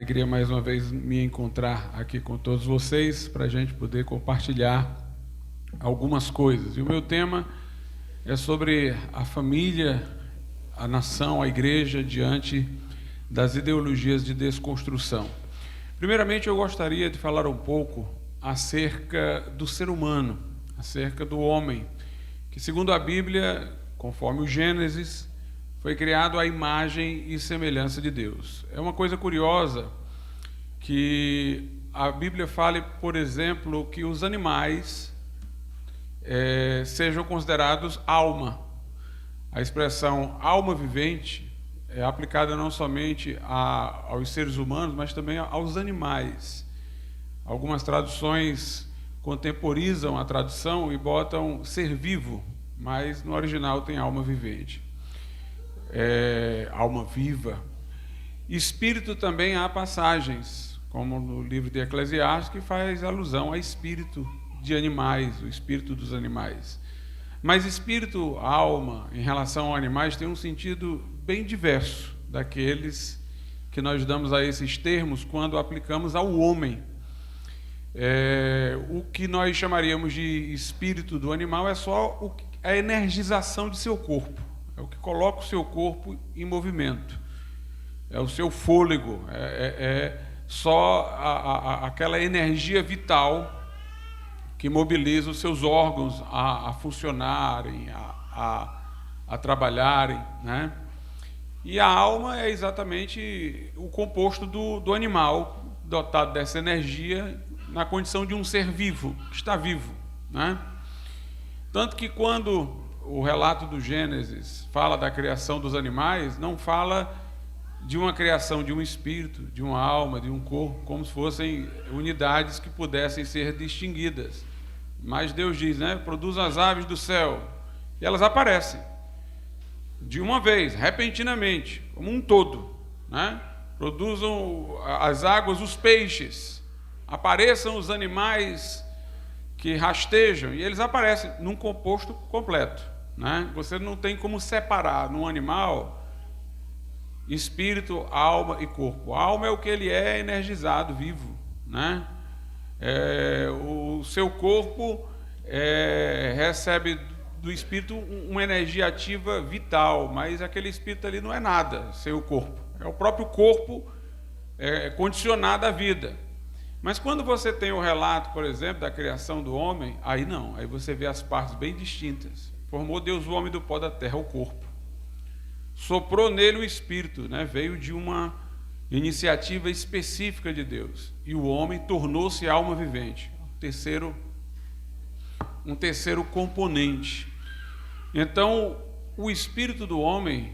Queria mais uma vez me encontrar aqui com todos vocês para a gente poder compartilhar algumas coisas. E o meu tema é sobre a família, a nação, a igreja diante das ideologias de desconstrução. Primeiramente, eu gostaria de falar um pouco acerca do ser humano, acerca do homem, que segundo a Bíblia, conforme o Gênesis, foi criado à imagem e semelhança de Deus. É uma coisa curiosa que a Bíblia fale, por exemplo, que os animais sejam considerados alma. A expressão alma vivente é aplicada não somente aos seres humanos, mas também aos animais. Algumas traduções contemporizam a tradução e botam ser vivo, mas no original tem alma vivente. Alma viva. Espírito também há passagens, como no livro de Eclesiastes, que faz alusão a espírito de animais, o espírito dos animais. Mas espírito, alma, em relação a animais, tem um sentido bem diverso daqueles que nós damos a esses termos quando aplicamos ao homem. O que nós chamaríamos de espírito do animal é só a energização de seu corpo. É o que coloca o seu corpo em movimento. É o seu fôlego. Só aquela energia vital que mobiliza os seus órgãos a funcionarem, a trabalharem, né? E a alma é exatamente o composto do animal, dotado dessa energia, na condição de um ser vivo, que está vivo, né? Tanto que quando o relato do Gênesis fala da criação dos animais, não fala de uma criação de um espírito, de uma alma, de um corpo, como se fossem unidades que pudessem ser distinguidas. Mas Deus diz, né? Produz as aves do céu. E elas aparecem de uma vez, repentinamente, como um todo, né? Produzam as águas, os peixes. Apareçam os animais que rastejam, e eles aparecem num composto completo, né? Você não tem como separar num animal espírito, alma e corpo. A alma é o que ele é energizado, vivo, né? O seu corpo recebe do espírito uma energia ativa vital, mas aquele espírito ali não é nada sem o corpo. É o próprio corpo condicionado à vida. Mas quando você tem o relato, por exemplo, da criação do homem, aí não, aí você vê as partes bem distintas. Formou Deus o homem do pó da terra, o corpo. Soprou nele o espírito, né? Veio de uma iniciativa específica de Deus. E o homem tornou-se alma vivente. Um terceiro componente. Então, o espírito do homem,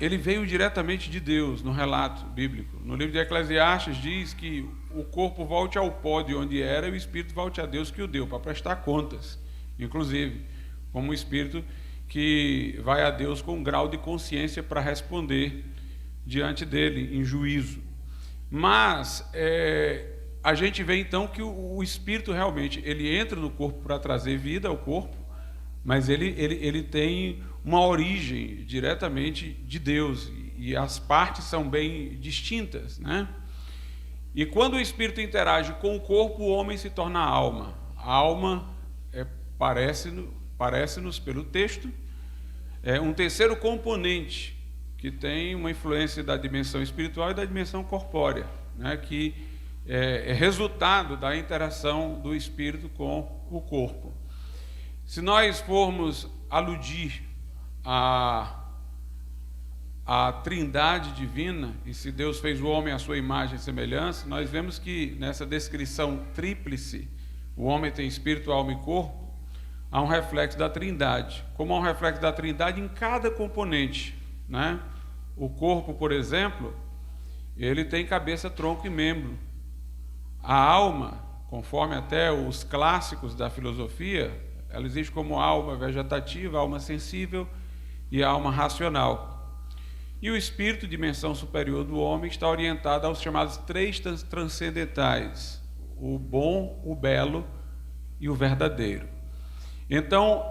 ele veio diretamente de Deus no relato bíblico. No livro de Eclesiastes diz que o corpo volte ao pó de onde era e o espírito volte a Deus que o deu, para prestar contas, inclusive, como um espírito que vai a Deus com um grau de consciência para responder diante dele em juízo. Mas a gente vê então que o espírito realmente ele entra no corpo para trazer vida ao corpo, mas ele tem uma origem diretamente de Deus e as partes são bem distintas, né? E quando o espírito interage com o corpo, o homem se torna alma. A alma parece-nos pelo texto um terceiro componente que tem uma influência da dimensão espiritual e da dimensão corpórea, né? Que é resultado da interação do espírito com o corpo. Se nós formos aludir à trindade divina, e se Deus fez o homem à sua imagem e semelhança, nós vemos que nessa descrição tríplice, o homem tem espírito, alma e corpo, há um reflexo da trindade. Como há um reflexo da trindade em cada componente, né? O corpo, por exemplo, ele tem cabeça, tronco e membro. A alma, conforme até os clássicos da filosofia, ela existe como alma vegetativa, alma sensível e alma racional. E o espírito, dimensão superior do homem, está orientado aos chamados três transcendentais: o bom, o belo e o verdadeiro. Então,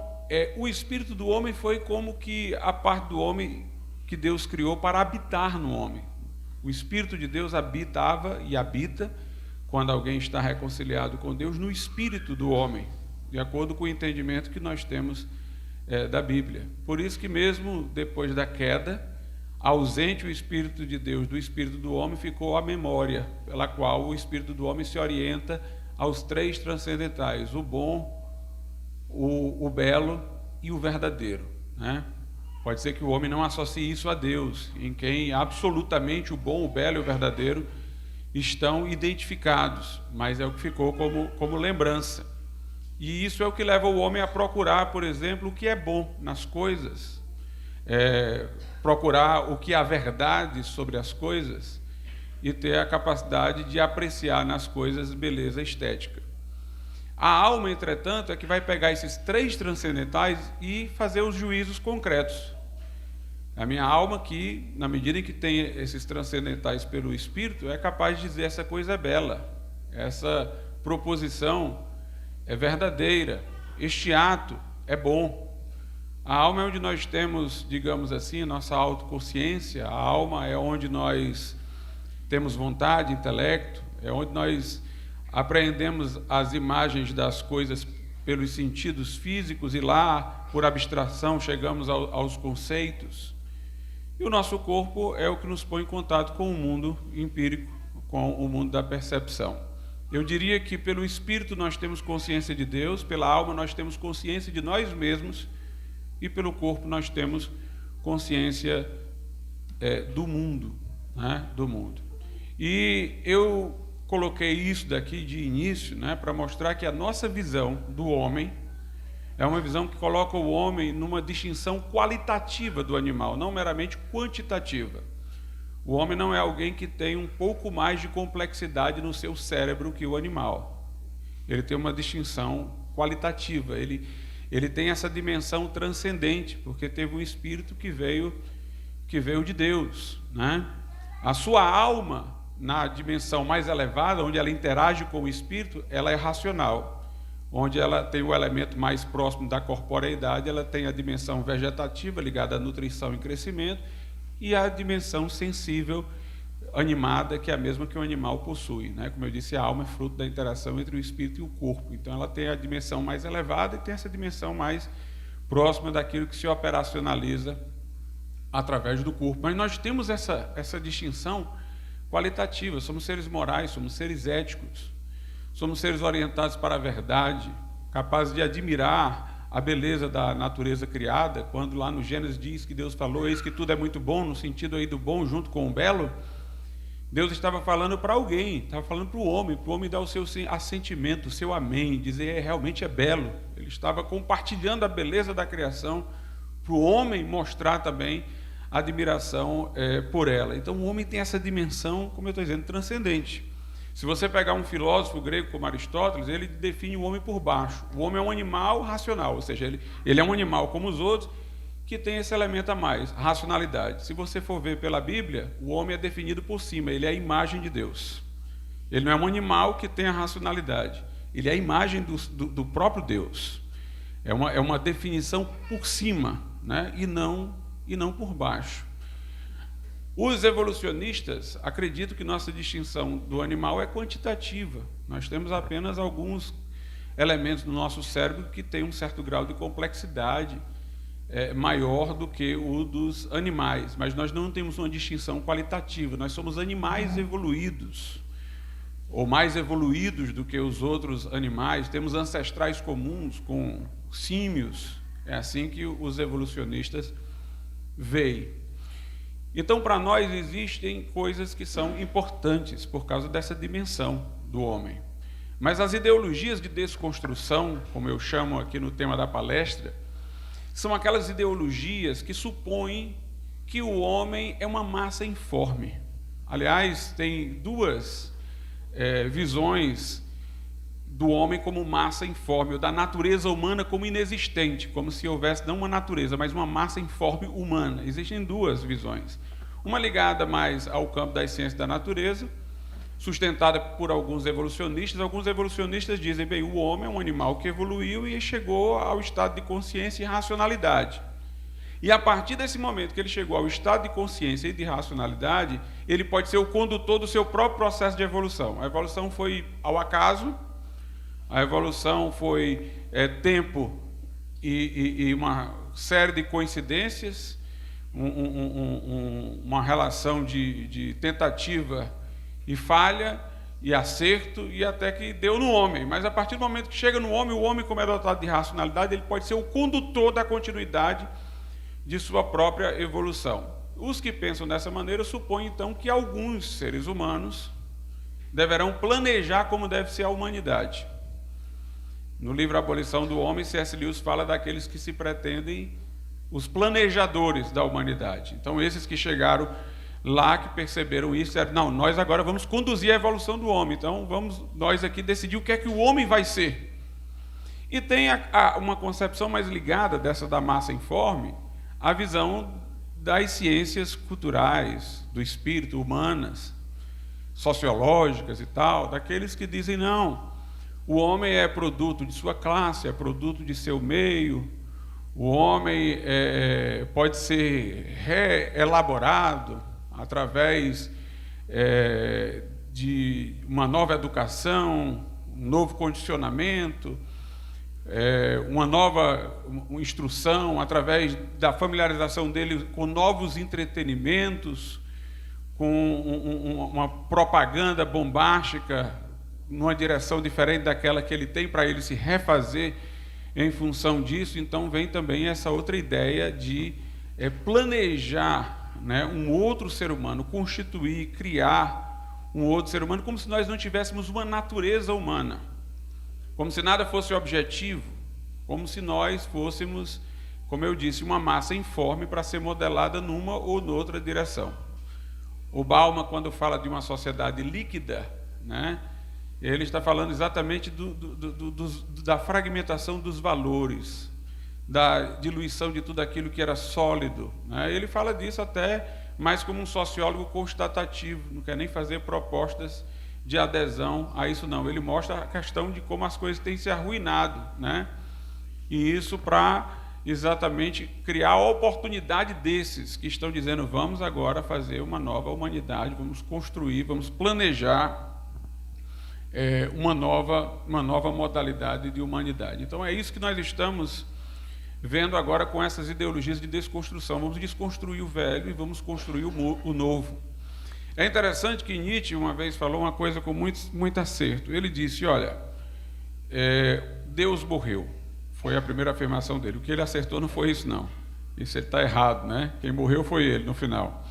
o espírito do homem foi como que a parte do homem que Deus criou para habitar no homem. O Espírito de Deus habitava e habita, quando alguém está reconciliado com Deus, no espírito do homem, de acordo com o entendimento que nós temos da Bíblia. Por isso que mesmo depois da queda, ausente o Espírito de Deus do espírito do homem, ficou a memória, pela qual o espírito do homem se orienta aos três transcendentais: o bom, o belo e o verdadeiro, né? Pode ser que o homem não associe isso a Deus, em quem absolutamente o bom, o belo e o verdadeiro estão identificados, mas é o que ficou como lembrança. E isso é o que leva o homem a procurar, por exemplo, o que é bom nas coisas, procurar o que é a verdade sobre as coisas e ter a capacidade de apreciar nas coisas beleza estética. A alma, entretanto, é que vai pegar esses três transcendentais e fazer os juízos concretos. A minha alma que, na medida em que tem esses transcendentais pelo Espírito, é capaz de dizer: essa coisa é bela, essa proposição é verdadeira, este ato é bom. A alma é onde nós temos, digamos assim, nossa autoconsciência. A alma é onde nós temos vontade, intelecto, é onde nós apreendemos as imagens das coisas pelos sentidos físicos e lá, por abstração, chegamos aos conceitos. E o nosso corpo é o que nos põe em contato com o mundo empírico, com o mundo da percepção. Eu diria que pelo Espírito nós temos consciência de Deus, pela alma nós temos consciência de nós mesmos e pelo corpo nós temos consciência do mundo, né? Do mundo. E eu coloquei isso daqui de início, né, para mostrar que a nossa visão do homem é uma visão que coloca o homem numa distinção qualitativa do animal, não meramente quantitativa. O homem não é alguém que tem um pouco mais de complexidade no seu cérebro que o animal. Ele tem uma distinção qualitativa, ele tem essa dimensão transcendente, porque teve um espírito que veio de Deus, né? A sua alma, na dimensão mais elevada, onde ela interage com o espírito, ela é racional. Onde ela tem o elemento mais próximo da corporeidade, ela tem a dimensão vegetativa, ligada à nutrição e crescimento, e a dimensão sensível, animada, que é a mesma que o animal possui, né? Como eu disse, a alma é fruto da interação entre o espírito e o corpo. Então ela tem a dimensão mais elevada e tem essa dimensão mais próxima daquilo que se operacionaliza através do corpo. Mas nós temos essa distinção qualitativa. Somos seres morais, somos seres éticos, somos seres orientados para a verdade, capazes de admirar a beleza da natureza criada. Quando lá no Gênesis diz que Deus falou: eis que tudo é muito bom, no sentido aí do bom junto com o belo, Deus estava falando para alguém, estava falando para o homem dar o seu assentimento, o seu amém, dizer realmente é belo. Ele estava compartilhando a beleza da criação para o homem mostrar também a admiração por ela. Então o homem tem essa dimensão, como eu estou dizendo, transcendente. Se você pegar um filósofo grego como Aristóteles, ele define o homem por baixo. O homem é um animal racional, ou seja, ele é um animal como os outros, que tem esse elemento a mais, a racionalidade. Se você for ver pela Bíblia, o homem é definido por cima, ele é a imagem de Deus. Ele não é um animal que tem a racionalidade, ele é a imagem do próprio Deus. É uma definição por cima, né? e não por baixo. Os evolucionistas acreditam que nossa distinção do animal é quantitativa. Nós temos apenas alguns elementos no nosso cérebro que têm um certo grau de complexidade maior do que o dos animais, mas nós não temos uma distinção qualitativa. Nós somos animais evoluídos, ou mais evoluídos do que os outros animais, temos ancestrais comuns com símios. É assim que os evolucionistas veem. Então, para nós existem coisas que são importantes por causa dessa dimensão do homem. Mas as ideologias de desconstrução, como eu chamo aqui no tema da palestra, são aquelas ideologias que supõem que o homem é uma massa informe. Aliás, tem duas visões do homem como massa informe, ou da natureza humana como inexistente, como se houvesse não uma natureza, mas uma massa informe humana. Existem duas visões. Uma ligada mais ao campo das ciências da natureza, sustentada por alguns evolucionistas. Alguns evolucionistas dizem: bem, o homem é um animal que evoluiu e chegou ao estado de consciência e racionalidade. E a partir desse momento que ele chegou ao estado de consciência e de racionalidade, ele pode ser o condutor do seu próprio processo de evolução. A evolução foi ao acaso, a evolução foi tempo e uma série de coincidências, uma relação de tentativa e falha e acerto, e até que deu no homem. Mas a partir do momento que chega no homem, o homem, como é dotado de racionalidade, ele pode ser o condutor da continuidade de sua própria evolução. Os que pensam dessa maneira supõem, então, que alguns seres humanos deverão planejar como deve ser a humanidade. No livro Abolição do Homem, C.S. Lewis fala daqueles que se pretendem os planejadores da humanidade. Então, esses que chegaram lá, que perceberam isso, disseram, não, nós agora vamos conduzir a evolução do homem, então vamos nós aqui decidir o que é que o homem vai ser. E tem uma concepção mais ligada dessa da massa informe, a visão das ciências culturais, do espírito, humanas, sociológicas e tal, daqueles que dizem, não, o homem é produto de sua classe, é produto de seu meio, o homem pode ser reelaborado através de uma nova educação, um novo condicionamento, uma nova instrução, através da familiarização dele com novos entretenimentos, com uma propaganda bombástica numa direção diferente daquela que ele tem, para ele se refazer em função disso. Então vem também essa outra ideia de planejar, né, um outro ser humano, constituir, criar um outro ser humano, como se nós não tivéssemos uma natureza humana, como se nada fosse objetivo, como se nós fôssemos, como eu disse, uma massa informe para ser modelada numa ou noutra direção. O Bauman, quando fala de uma sociedade líquida, né, ele está falando exatamente da fragmentação dos valores, da diluição de tudo aquilo que era sólido, né? Ele fala disso até mais como um sociólogo constatativo, não quer nem fazer propostas de adesão a isso, não. Ele mostra a questão de como as coisas têm se arruinado, né? E isso para exatamente criar a oportunidade desses que estão dizendo, vamos agora fazer uma nova humanidade, vamos construir, vamos planejar uma nova modalidade de humanidade. Então é isso que nós estamos vendo agora com essas ideologias de desconstrução. Vamos desconstruir o velho e vamos construir o novo. É interessante que Nietzsche uma vez falou uma coisa com muito acerto. Ele disse, olha, Deus morreu. Foi a primeira afirmação dele. O que ele acertou não foi isso, não. Isso ele está errado, né? Quem morreu foi ele, no final.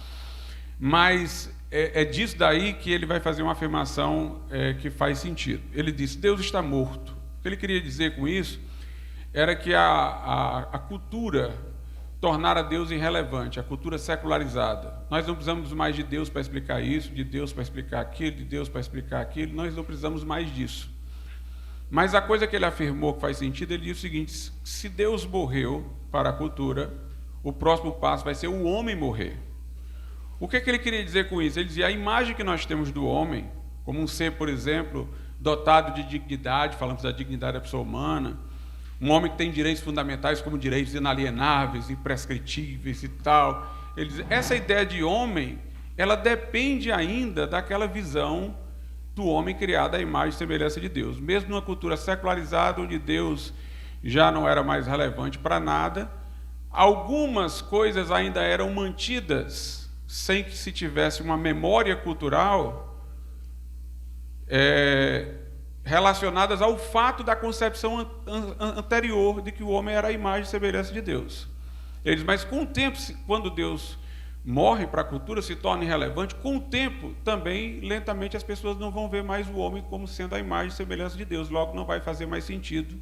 Mas é disso daí que ele vai fazer uma afirmação que faz sentido. Ele disse, Deus está morto. O que ele queria dizer com isso era que a cultura tornara Deus irrelevante, a cultura secularizada. Nós não precisamos mais de Deus para explicar isso, de Deus para explicar aquilo, de Deus para explicar aquilo, nós não precisamos mais disso. Mas a coisa que ele afirmou que faz sentido, ele diz o seguinte, se Deus morreu para a cultura, o próximo passo vai ser o homem morrer. O que ele queria dizer com isso? Ele dizia, a imagem que nós temos do homem, como um ser, por exemplo, dotado de dignidade, falamos da dignidade da pessoa humana, um homem que tem direitos fundamentais como direitos inalienáveis, imprescritíveis e tal. Ele diz, essa ideia de homem, ela depende ainda daquela visão do homem criado à imagem e semelhança de Deus. Mesmo numa cultura secularizada, onde Deus já não era mais relevante para nada, algumas coisas ainda eram mantidas sem que se tivesse uma memória cultural relacionadas ao fato da concepção anterior de que o homem era a imagem e semelhança de Deus. Ele diz, mas com o tempo, quando Deus morre para a cultura, se torna irrelevante, com o tempo também, lentamente, as pessoas não vão ver mais o homem como sendo a imagem e semelhança de Deus, logo não vai fazer mais sentido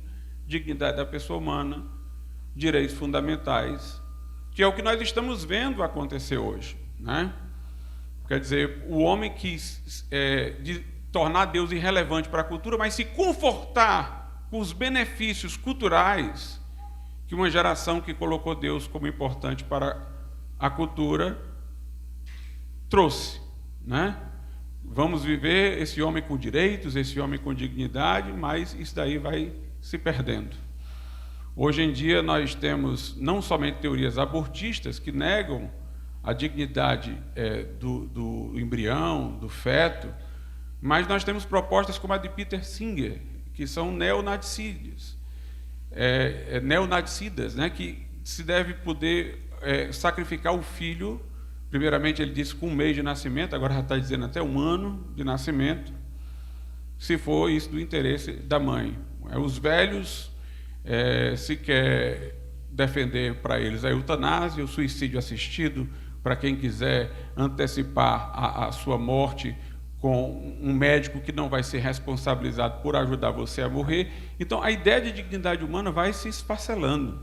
dignidade da pessoa humana, direitos fundamentais, que é o que nós estamos vendo acontecer hoje, né? Quer dizer, o homem quis tornar Deus irrelevante para a cultura, mas se confortar com os benefícios culturais que uma geração que colocou Deus como importante para a cultura trouxe, né? Vamos viver esse homem com direitos, esse homem com dignidade, mas isso daí vai se perdendo. Hoje em dia nós temos não somente teorias abortistas que negam a dignidade do embrião, do feto, mas nós temos propostas como a de Peter Singer, que são neonaticidas, né, que se deve poder sacrificar o filho. Primeiramente ele disse com 1 mês de nascimento, agora já está dizendo até 1 ano de nascimento, se for isso do interesse da mãe. Os velhos, se quer defender para eles a eutanásia, o suicídio assistido, para quem quiser antecipar a sua morte com um médico que não vai ser responsabilizado por ajudar você a morrer. Então a ideia de dignidade humana vai se esfacelando,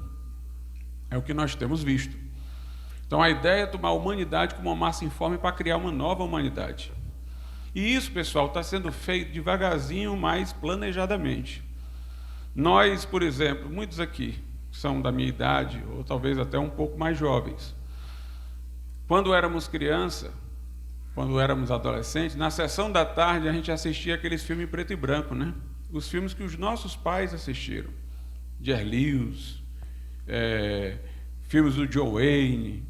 é o que nós temos visto. Então a ideia é tomar a humanidade como uma massa informe para criar uma nova humanidade. E isso, pessoal, está sendo feito devagarzinho, mas planejadamente. Nós, por exemplo, muitos aqui são da minha idade, ou talvez até um pouco mais jovens. Quando éramos criança, quando éramos adolescentes, na sessão da tarde a gente assistia aqueles filmes em preto e branco, né? Os filmes que os nossos pais assistiram. Jerry Lewis, filmes do John Wayne.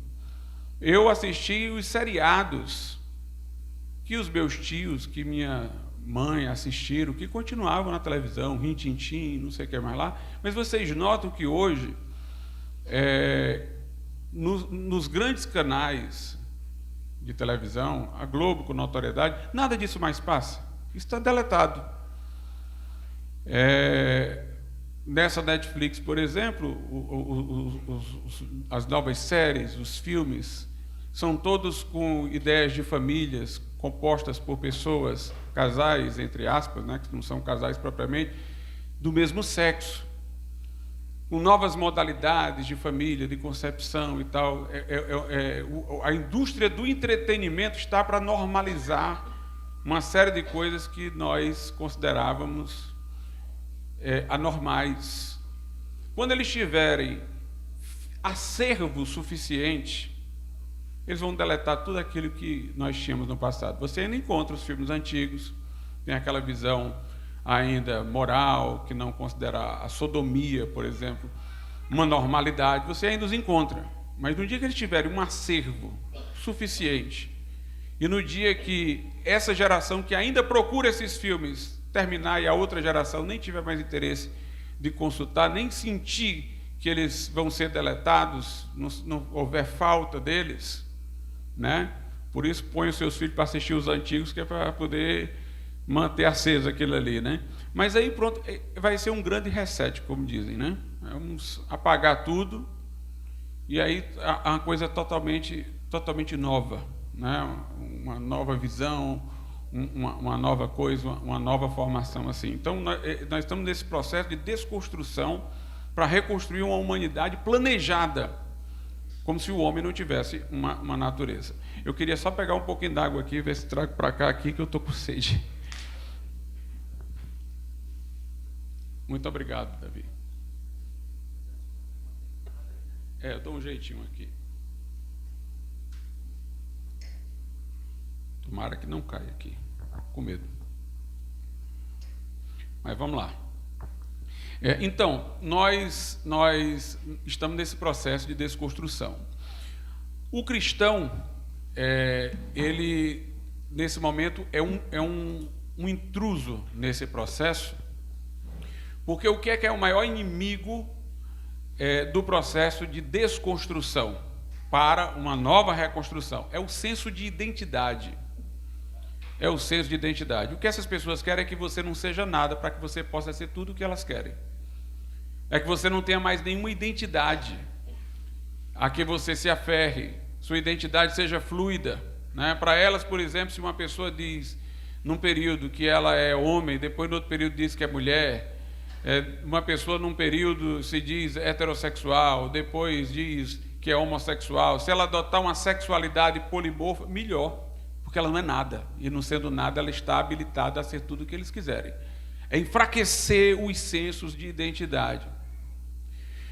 Eu assisti os seriados que os meus tios, que minha mãe assistiram, que continuavam na televisão, Rin Tin Tin, não sei o que mais lá. Mas vocês notam que hoje, nos grandes canais de televisão, a Globo com notoriedade, nada disso mais passa. Isso está deletado. Nessa Netflix, por exemplo, as novas séries, os filmes, são todos com ideias de famílias compostas por pessoas, casais, entre aspas, né, que não são casais propriamente, do mesmo sexo, com novas modalidades de família, de concepção e tal. A indústria do entretenimento está para normalizar uma série de coisas que nós considerávamos anormais. Quando eles tiverem acervo suficiente, eles vão deletar tudo aquilo que nós tínhamos no passado. Você ainda encontra os filmes antigos, tem aquela visão ainda moral, que não considera a sodomia, por exemplo, uma normalidade. Você ainda os encontra, mas no dia que eles tiverem um acervo suficiente, e no dia que essa geração que ainda procura esses filmes terminar e a outra geração nem tiver mais interesse de consultar, nem sentir que eles vão ser deletados, não houver falta deles, né? Por isso põe os seus filhos para assistir os antigos, que é para poder manter aceso aquilo ali, né? Mas aí pronto, vai ser um grande reset, como dizem, né? Vamos apagar tudo e aí a coisa totalmente nova, né? Uma nova visão, uma nova coisa, uma nova formação assim. Então nós estamos nesse processo de desconstrução para reconstruir uma humanidade planejada, como se o homem não tivesse uma natureza. Eu queria só pegar um pouquinho d'água aqui, ver se trago para cá aqui, que eu estou com sede. Muito obrigado, Davi. Eu dou um jeitinho aqui. Tomara que não caia aqui, com medo. Mas vamos lá. Então, nós estamos nesse processo de desconstrução. O cristão, ele, nesse momento, é um intruso nesse processo, porque o que é o maior inimigo do processo de desconstrução para uma nova reconstrução? É o senso de identidade. É o senso de identidade. O que essas pessoas querem é que você não seja nada para que você possa ser tudo o que elas querem. É que você não tenha mais nenhuma identidade a que você se aferre, sua identidade seja fluida, né? Para elas, por exemplo, se uma pessoa diz num período que ela é homem, depois no outro período diz que é mulher, uma pessoa num período se diz heterossexual, depois diz que é homossexual, se ela adotar uma sexualidade polimorfa, melhor, porque ela não é nada, e não sendo nada, ela está habilitada a ser tudo o que eles quiserem. É enfraquecer os sensos de identidade.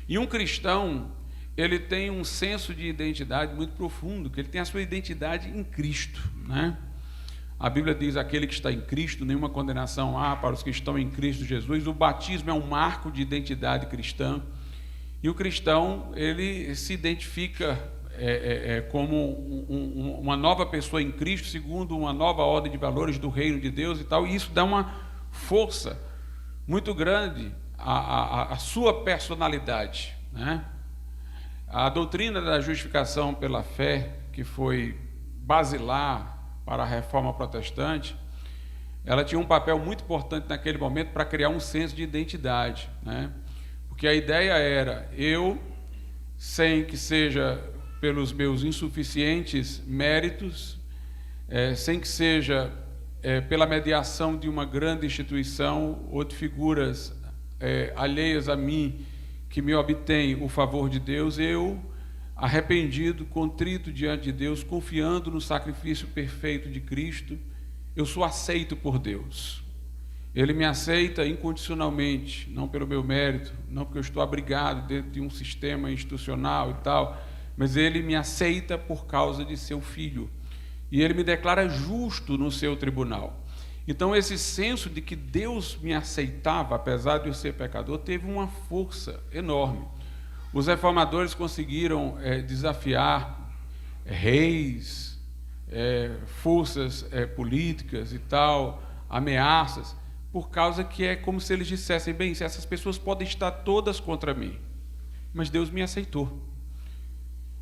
E um cristão, ele tem um senso de identidade muito profundo, que ele tem a sua identidade em Cristo, né? A Bíblia diz: aquele que está em Cristo, nenhuma condenação há para os que estão em Cristo Jesus. O batismo é um marco de identidade cristã. E o cristão, ele se identifica como uma nova pessoa em Cristo, segundo uma nova ordem de valores do reino de Deus e tal, e isso dá uma força muito grande à sua personalidade, né? A doutrina da justificação pela fé, que foi basilar para a reforma protestante, ela tinha um papel muito importante naquele momento para criar um senso de identidade, né? Porque a ideia era, eu, sem que seja pelos meus insuficientes méritos, sem que seja pela mediação de uma grande instituição ou de figuras alheias a mim, que me obtém o favor de Deus, eu, arrependido, contrito diante de Deus, confiando no sacrifício perfeito de Cristo, eu sou aceito por Deus. Ele me aceita incondicionalmente, não pelo meu mérito, não porque eu estou abrigado dentro de um sistema institucional e tal, mas Ele me aceita por causa de seu Filho. E Ele me declara justo no seu tribunal. Então, esse senso de que Deus me aceitava, apesar de eu ser pecador, teve uma força enorme. Os reformadores conseguiram desafiar reis, forças políticas e tal, ameaças, por causa que é como se eles dissessem, bem, se essas pessoas podem estar todas contra mim, mas Deus me aceitou.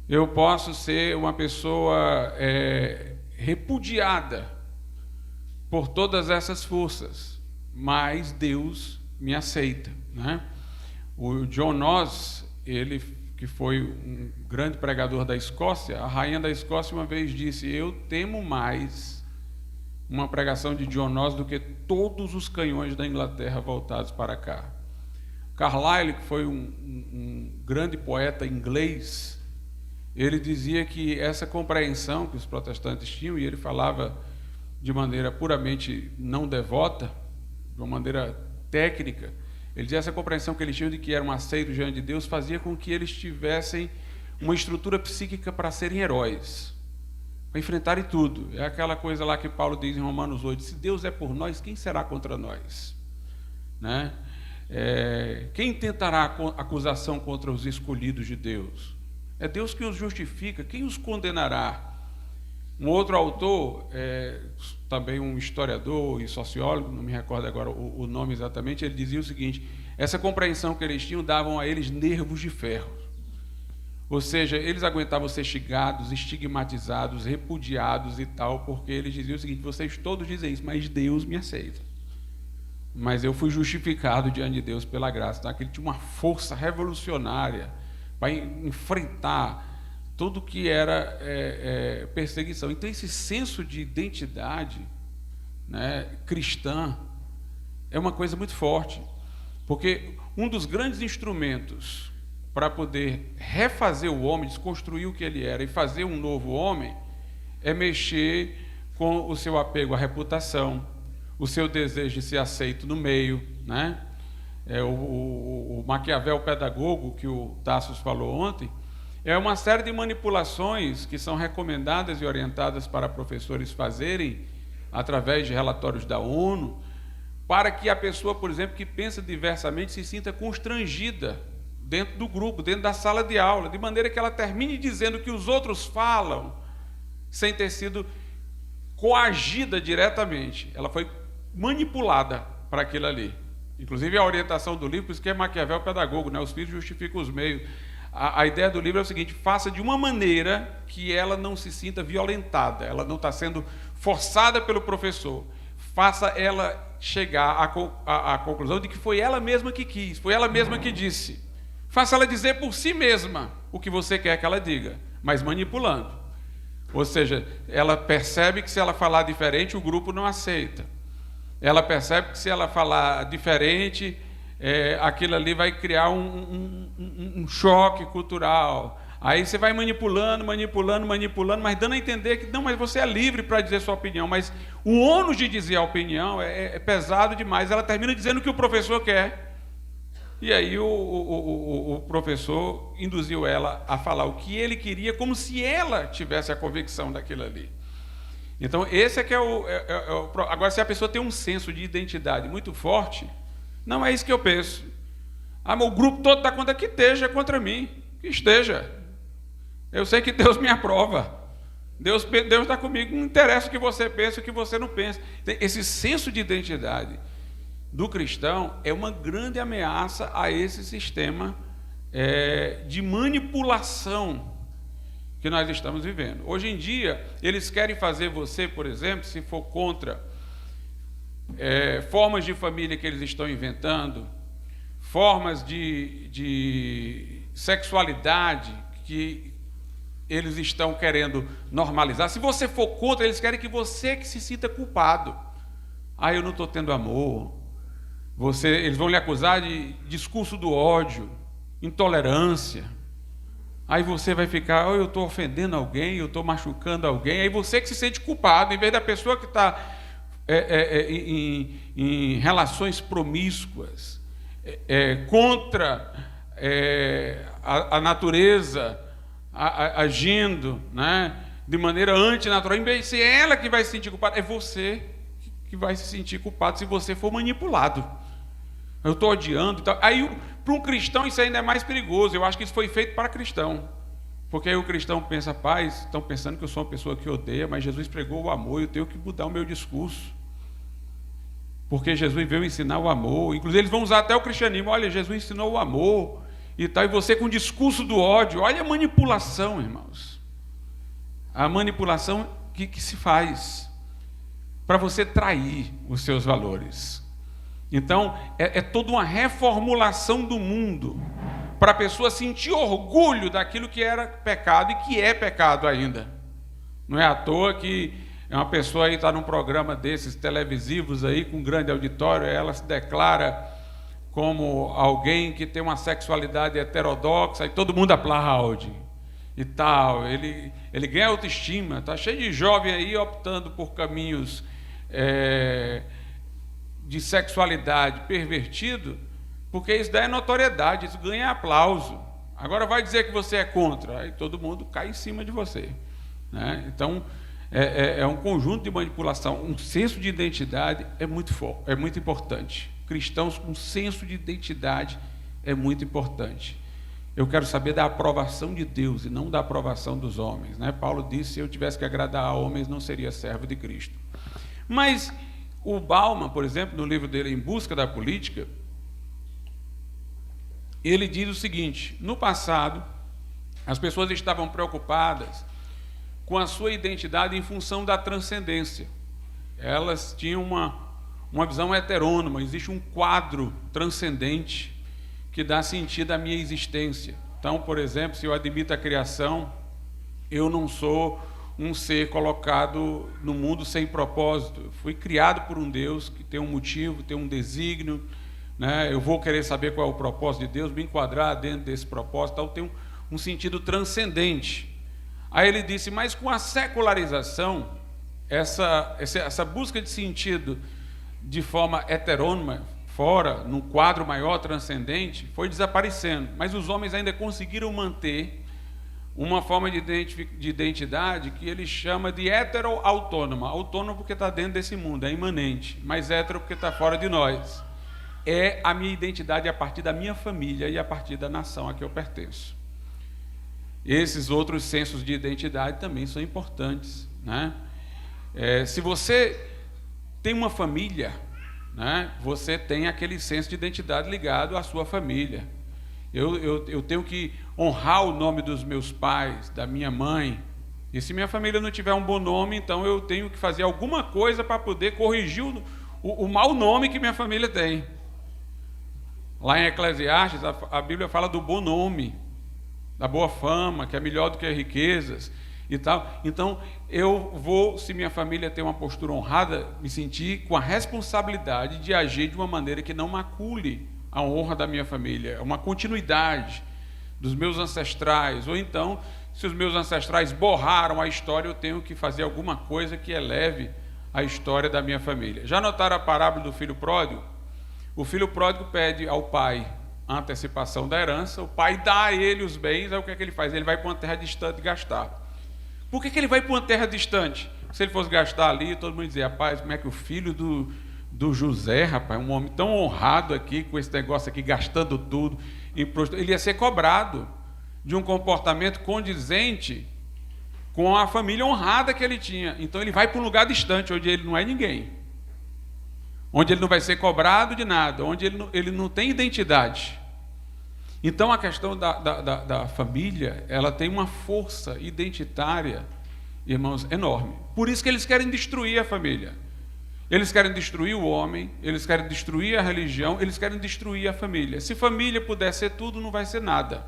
Eu posso ser uma pessoa repudiada por todas essas forças, mas Deus me aceita, né? O John Knox, ele que foi um grande pregador da Escócia, a rainha da Escócia uma vez disse, eu temo mais uma pregação de John Knox do que todos os canhões da Inglaterra voltados para cá. Carlyle, que foi um grande poeta inglês, ele dizia que essa compreensão que os protestantes tinham, e ele falava de maneira puramente não devota, de uma maneira técnica, ele dizia essa compreensão que eles tinham de que eram aceitos diante de Deus fazia com que eles tivessem uma estrutura psíquica para serem heróis, para enfrentarem tudo. É aquela coisa lá que Paulo diz em Romanos 8, se Deus é por nós, quem será contra nós? Né? Quem tentará acusação contra os escolhidos de Deus? É Deus que os justifica, quem os condenará? Um outro autor, também um historiador e sociólogo, não me recordo agora o nome exatamente, ele dizia o seguinte, essa compreensão que eles tinham davam a eles nervos de ferro. Ou seja, eles aguentavam ser xingados, estigmatizados, repudiados e tal, porque eles diziam o seguinte, vocês todos dizem isso, mas Deus me aceita. Mas eu fui justificado diante de Deus pela graça. Então, ele tinha uma força revolucionária para enfrentar tudo que era perseguição. Então, esse senso de identidade, né, cristã é uma coisa muito forte, porque um dos grandes instrumentos para poder refazer o homem, desconstruir o que ele era e fazer um novo homem, é mexer com o seu apego à reputação, o seu desejo de ser aceito no meio, né? O Maquiavel pedagogo, que o Tassos falou ontem, é uma série de manipulações que são recomendadas e orientadas para professores fazerem através de relatórios da ONU, para que a pessoa, por exemplo, que pensa diversamente, se sinta constrangida dentro do grupo, dentro da sala de aula, de maneira que ela termine dizendo o que os outros falam, sem ter sido coagida diretamente. Ela foi manipulada para aquilo ali. Inclusive a orientação do livro, por isso que é Maquiavel pedagogo, né? Os filhos justificam os meios. A ideia do livro é o seguinte, faça de uma maneira que ela não se sinta violentada, ela não está sendo forçada pelo professor, faça ela chegar à conclusão de que foi ela mesma que quis, foi ela mesma que disse. Faça ela dizer por si mesma o que você quer que ela diga, mas manipulando. Ou seja, ela percebe que se ela falar diferente, o grupo não aceita. Ela percebe que se ela falar diferente, aquilo ali vai criar um choque cultural. Aí você vai manipulando, mas dando a entender que não, mas você é livre para dizer sua opinião, mas o ônus de dizer a opinião é pesado demais. Ela termina dizendo o que o professor quer. E aí o professor induziu ela a falar o que ele queria, como se ela tivesse a convicção daquilo ali. Então, esse é que Agora, se a pessoa tem um senso de identidade muito forte, não é isso que eu penso. Ah, mas o grupo todo está contra, que esteja contra mim, que esteja. Eu sei que Deus me aprova. Deus está comigo. Não interessa o que você pensa, o que você não pensa. Esse senso de identidade do cristão é uma grande ameaça a esse sistema de manipulação que nós estamos vivendo. Hoje em dia, eles querem fazer você, por exemplo, se for contra formas de família que eles estão inventando, formas de sexualidade que eles estão querendo normalizar. Se você for contra, eles querem que você que se sinta culpado. Eu não estou tendo amor. Eles vão lhe acusar de discurso do ódio, intolerância. Aí você vai ficar, eu estou ofendendo alguém, eu estou machucando alguém. Aí você que se sente culpado, em vez da pessoa que está em relações promíscuas, contra a natureza, agindo, né, de maneira antinatural. Em vez de ser ela que vai se sentir culpada, é você que vai se sentir culpado se você for manipulado. Eu estou odiando e tal. Aí, para um cristão, isso ainda é mais perigoso. Eu acho que isso foi feito para cristão. Porque aí o cristão pensa, estão pensando que eu sou uma pessoa que odeia, mas Jesus pregou o amor, eu tenho que mudar o meu discurso. Porque Jesus veio ensinar o amor. Inclusive, eles vão usar até o cristianismo. Olha, Jesus ensinou o amor e tal. E você com o discurso do ódio. Olha a manipulação, irmãos. A manipulação que se faz para você trair os seus valores. Então, é toda uma reformulação do mundo para a pessoa sentir orgulho daquilo que era pecado e que é pecado ainda. Não é à toa que uma pessoa aí está num programa desses televisivos aí, com grande auditório, ela se declara como alguém que tem uma sexualidade heterodoxa e todo mundo aplaude e tal. Ele ganha autoestima, está cheio de jovem aí optando por caminhos de sexualidade pervertido, porque isso dá notoriedade, isso ganha aplauso. Agora vai dizer que você é contra, aí todo mundo cai em cima de você, né? Então, é um conjunto de manipulação. Um senso de identidade é muito forte, é muito importante. Cristãos com senso de identidade é muito importante. Eu quero saber da aprovação de Deus e não da aprovação dos homens, né? Paulo disse, se eu tivesse que agradar a homens, não seria servo de Cristo. Mas o Bauman, por exemplo, no livro dele Em Busca da Política, ele diz o seguinte: no passado, as pessoas estavam preocupadas com a sua identidade em função da transcendência. Elas tinham uma visão heterônoma, existe um quadro transcendente que dá sentido à minha existência. Então, por exemplo, se eu admito a criação, eu não sou um ser colocado no mundo sem propósito. Eu fui criado por um Deus que tem um motivo, tem um desígnio, né? Eu vou querer saber qual é o propósito de Deus, me enquadrar dentro desse propósito, então tem um sentido transcendente. Aí ele disse, mas com a secularização, essa busca de sentido de forma heterônoma, fora, num quadro maior, transcendente, foi desaparecendo. Mas os homens ainda conseguiram manter uma forma de identidade que ele chama de hetero-autônoma. Autônomo porque está dentro desse mundo, é imanente, mas hetero porque está fora de nós. É a minha identidade a partir da minha família e a partir da nação a que eu pertenço. Esses outros sensos de identidade também são importantes, né? Se você tem uma família, né, você tem aquele senso de identidade ligado à sua família. Eu tenho que honrar o nome dos meus pais, da minha mãe. E se minha família não tiver um bom nome, então eu tenho que fazer alguma coisa para poder corrigir o mau nome que minha família tem. Lá em Eclesiastes, a Bíblia fala do bom nome, da boa fama, que é melhor do que riquezas e tal. Então, eu vou, se minha família tem uma postura honrada, me sentir com a responsabilidade de agir de uma maneira que não macule a honra da minha família, uma continuidade dos meus ancestrais. Ou então, se os meus ancestrais borraram a história, eu tenho que fazer alguma coisa que eleve a história da minha família. Já notaram a parábola do filho pródigo? O filho pródigo pede ao pai a antecipação da herança, o pai dá a ele os bens, aí o que é que ele faz? Ele vai para uma terra distante gastar. Por que ele vai para uma terra distante? Se ele fosse gastar ali, todo mundo dizia, rapaz, como é que o filho do José, rapaz, um homem tão honrado aqui, com esse negócio aqui, gastando tudo, ele ia ser cobrado. de um comportamento condizente com a família honrada que ele tinha. Então ele vai para um lugar distante, onde ele não é ninguém, onde ele não vai ser cobrado de nada, onde ele não tem identidade. Então a questão da família, ela tem uma força identitária, irmãos, enorme. Por isso que eles querem destruir a família. Eles querem destruir o homem, eles querem destruir a religião, eles querem destruir a família. Se família puder ser tudo, não vai ser nada.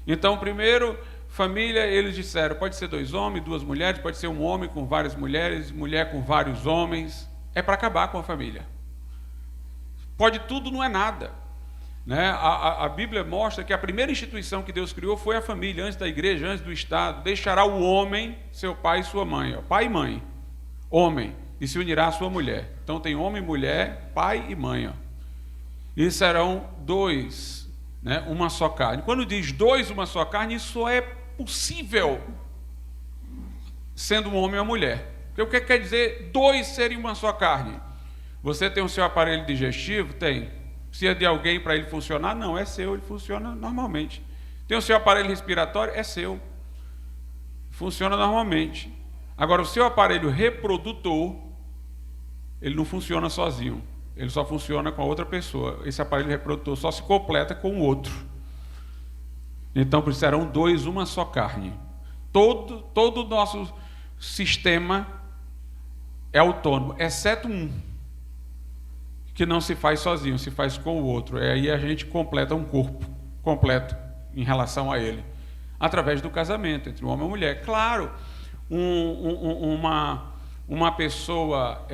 Então, primeiro, família, eles disseram, pode ser 2 homens, 2 mulheres, pode ser um homem com várias mulheres, mulher com vários homens. É para acabar com a família. Pode tudo, não é nada. Né? A Bíblia mostra que a primeira instituição que Deus criou foi a família, antes da igreja, antes do Estado. Deixará o homem, seu pai e sua mãe. Pai e mãe, homem, e se unirá à sua mulher. Então tem homem, mulher, pai e mãe. E serão 2, né? Uma só carne. Quando diz 2, uma só carne, isso é possível, sendo um homem ou uma mulher. Porque o que quer dizer 2 serem uma só carne? Você tem o seu aparelho digestivo? Tem. Precisa de alguém para ele funcionar? Não, é seu, ele funciona normalmente. Tem o seu aparelho respiratório? É seu. Funciona normalmente. Agora, o seu aparelho reprodutor, ele não funciona sozinho. Ele só funciona com a outra pessoa. Esse aparelho reprodutor só se completa com o outro. Então, serão 2, uma só carne. Todo o nosso sistema é autônomo, exceto um, que não se faz sozinho, se faz com o outro. Aí a gente completa um corpo completo em relação a ele, através do casamento entre um homem e uma mulher. Claro, uma pessoa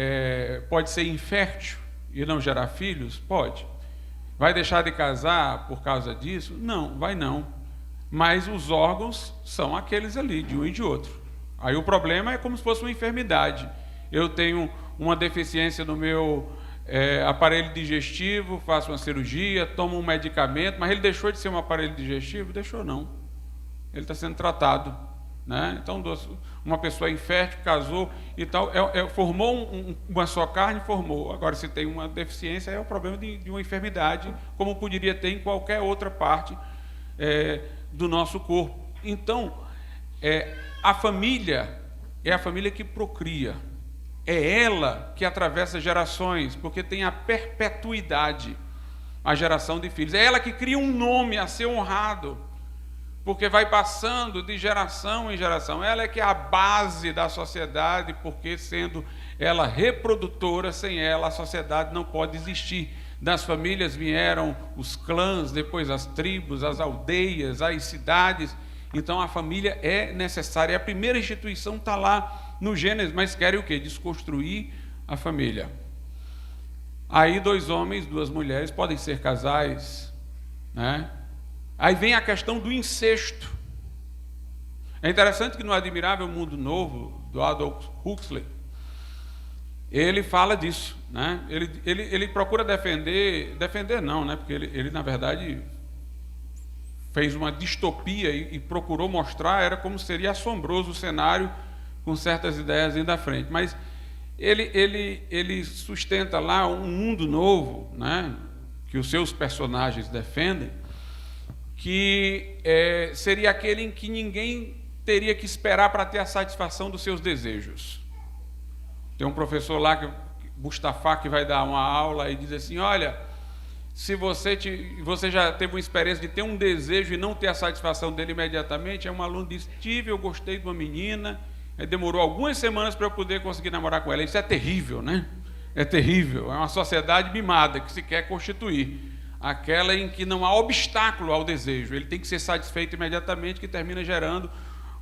pode ser infértil e não gerar filhos? Pode. Vai deixar de casar por causa disso? Não, vai não. Mas os órgãos são aqueles ali, de um e de outro. Aí o problema é como se fosse uma enfermidade. Eu tenho uma deficiência no meu aparelho digestivo, faço uma cirurgia, tomo um medicamento, mas ele deixou de ser um aparelho digestivo? Deixou não. Ele está sendo tratado. Né? Então, uma pessoa infértil, casou e tal, formou uma só carne, formou. Agora, se tem uma deficiência, é o problema de uma enfermidade, como poderia ter em qualquer outra parte do nosso corpo. Então, a família é a família que procria. É ela que atravessa gerações, porque tem a perpetuidade, a geração de filhos. É ela que cria um nome a ser honrado, porque vai passando de geração em geração. Ela é que é a base da sociedade, porque sendo ela reprodutora, sem ela a sociedade não pode existir. Das famílias vieram os clãs, depois as tribos, as aldeias, as cidades. Então a família é necessária. A primeira instituição está lá no Gênesis, mas querem o quê? Desconstruir a família. Aí 2 homens, 2 mulheres podem ser casais, né? Aí vem a questão do incesto. É interessante que no Admirável Mundo Novo, do Aldous Huxley, ele fala disso, né? Ele procura defender não, né? Porque ele na verdade fez uma distopia e procurou mostrar, era como seria assombroso o cenário com certas ideias indo à frente. Mas ele sustenta lá um mundo novo, né? Que os seus personagens defendem, que seria aquele em que ninguém teria que esperar para ter a satisfação dos seus desejos. Tem um professor lá, Mustafa, que vai dar uma aula e diz assim: olha, se você já teve uma experiência de ter um desejo e não ter a satisfação dele imediatamente, um aluno diz: eu gostei de uma menina, demorou algumas semanas para eu poder conseguir namorar com ela. Isso é terrível, né? É terrível, é uma sociedade mimada que se quer constituir, aquela em que não há obstáculo ao desejo, ele tem que ser satisfeito imediatamente, que termina gerando